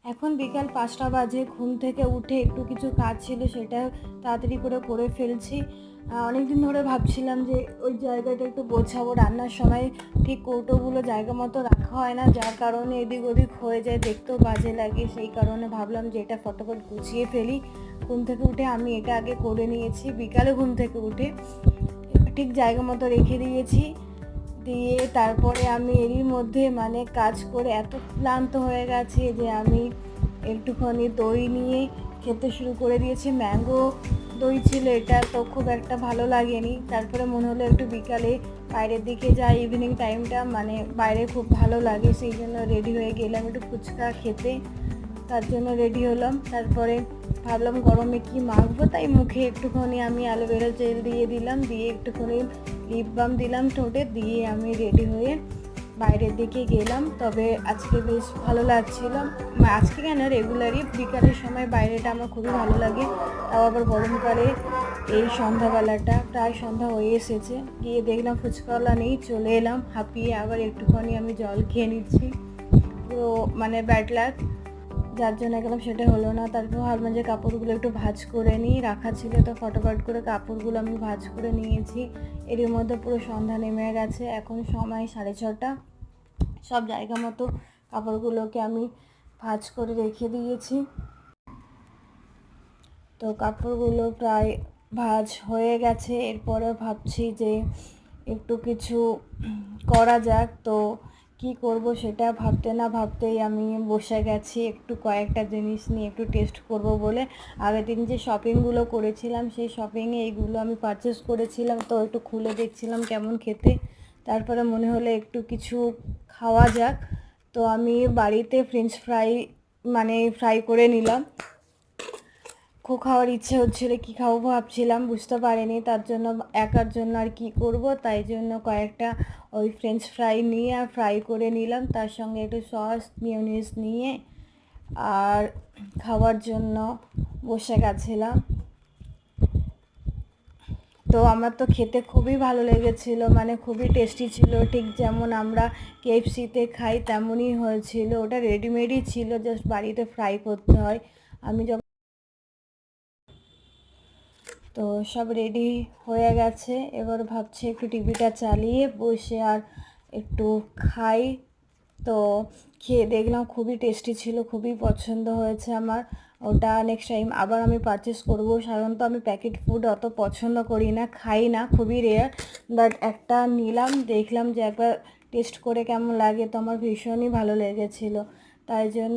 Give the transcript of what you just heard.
এখন বিকাল 5টা বাজে। ঘুম থেকে উঠে একটু কিছু কাজ ছিল, সেটা তাড়াতাড়ি করে ফেলছি। অনেক দিন ধরে ভাবছিলাম যে ওই জায়গাটা একটু গোছাবো। রান্নার সময় ঠিক কৌটোগুলো জায়গা মতো রাখা হয় না, যার কারণে এদিক ওদিক হয়ে যায়, দেখতেও বাজে লাগে। সেই কারণে ভাবলাম যে এটা ফটাফট গুছিয়ে ফেলি। ঘুম থেকে উঠে আমি এটা আগে করে নিয়েছি। বিকালে ঘুম থেকে উঠে ঠিক জায়গা মতো রেখে দিয়েছি। দিয়ে তারপরে আমি এরই মধ্যে কাজ করে এত ক্লান্ত হয়ে গেছি যে আমি একটুখানি দই নিয়ে খেতে শুরু করে দিয়েছি। ম্যাঙ্গো দই ছিল, এটা তো খুব একটা ভালো লাগেনি। তারপরে মনে হলো একটু বিকালে বাইরের দিকে যাই, ইভিনিং টাইমটা বাইরে খুব ভালো লাগে। সেই জন্য রেডি হয়ে গেলাম একটু ফুচকা খেতে। তার জন্য রেডি হলাম। তারপরে ভাবলাম গরমে কি মাখবো, তাই মুখে একটুখানি আমি অ্যালোভেরা জেল দিয়ে দিলাম, দিয়ে একটুখানি লিপ বাম দিলাম ঠোঁটে, দিয়ে আমি রেডি হয়ে বাইরের দিকে গেলাম। তবে আজকে বেশ ভালো লাগছিল। আজকে কেন, রেগুলারই বিকালের সময় বাইরেটা আমার খুবই ভালো লাগে। তাও আবার গরমকালে এই সন্ধ্যাবেলাটা, প্রায় সন্ধ্যা হয়ে এসেছে। গিয়ে দেখলাম ফুচকাওয়ালা নেই, চলে এলাম হাঁপিয়ে। আবার একটুখানি আমি জল খেয়ে নিচ্ছি। পুরো ব্যাড লাক, যার জন্য গেলাম সেটা হলো না। তারপর ভাবলাম যে কাপড়গুলো একটু ভাঁজ করে নিই, রাখা ছিল তো ফটাফট করে কাপড়গুলো আমি ভাঁজ করে নিয়েছি। এর মধ্যে পুরো সন্ধ্যা নেমে গেছে। এখন সময় 6:30। সব জায়গা মতো কাপড়গুলোকে আমি ভাঁজ করে রেখে দিয়েছি। তো কাপড়গুলো প্রায় ভাঁজ হয়ে গেছে। এরপরে ভাবছি যে একটু কিছু করা যাক। তো কি করব সেটা ভাবতে না ভাবতেই আমি বসে গেছি একটু কয়েকটা জিনিস নিয়ে একটু টেস্ট করব বলে। আগের দিন যে শপিংগুলো করেছিলাম, সেই শপিংয়ে এইগুলো আমি পারচেস করেছিলাম। তো একটু খুলে দেখছিলাম কেমন খেতে। তারপরে মনে হলো একটু কিছু খাওয়া যাক। তো আমি বাড়িতে ফ্রেঞ্চ ফ্রাই করে নিলাম। খুব খাওয়ার ইচ্ছে হচ্ছিলো, কী খাবো ভাবছিলাম, বুঝতে পারিনি। তার জন্য একার জন্য আর কি করব, তাই জন্য কয়েকটা ওই ফ্রেঞ্চ ফ্রাই নিয়ে আর ফ্রাই করে নিলাম। তার সঙ্গে একটু সস মিওনিজ নিয়ে আর খাওয়ার জন্য বসে গেছিলাম। তো আমার তো খেতে খুবই ভালো লেগেছিলো, খুবই টেস্টি ছিল। ঠিক যেমন আমরা KFC-তে খাই তেমনই হয়েছিল। ওটা রেডিমেডই ছিল, জাস্ট বাড়িতে ফ্রাই করতে হয়। আমি যখন তো সব রেডি হয়ে গেছে, এবার ভাবছি একটু টিভিটা চালিয়ে বসে আর একটু খাই। তো খেয়ে দেখলাম খুবই টেস্টি ছিল, খুবই পছন্দ হয়েছে আমার। ওটা নেক্সট টাইম আবার আমি পারচেস করব। সাধারণত আমি প্যাকেট ফুড অত পছন্দ করি না, খাই না, খুবই রেয়ার। বাট একটা নিলাম, দেখলাম যে একবার টেস্ট করে কেমন লাগে। তো আমার ভীষণই ভালো লেগেছিলো, তাই জন্য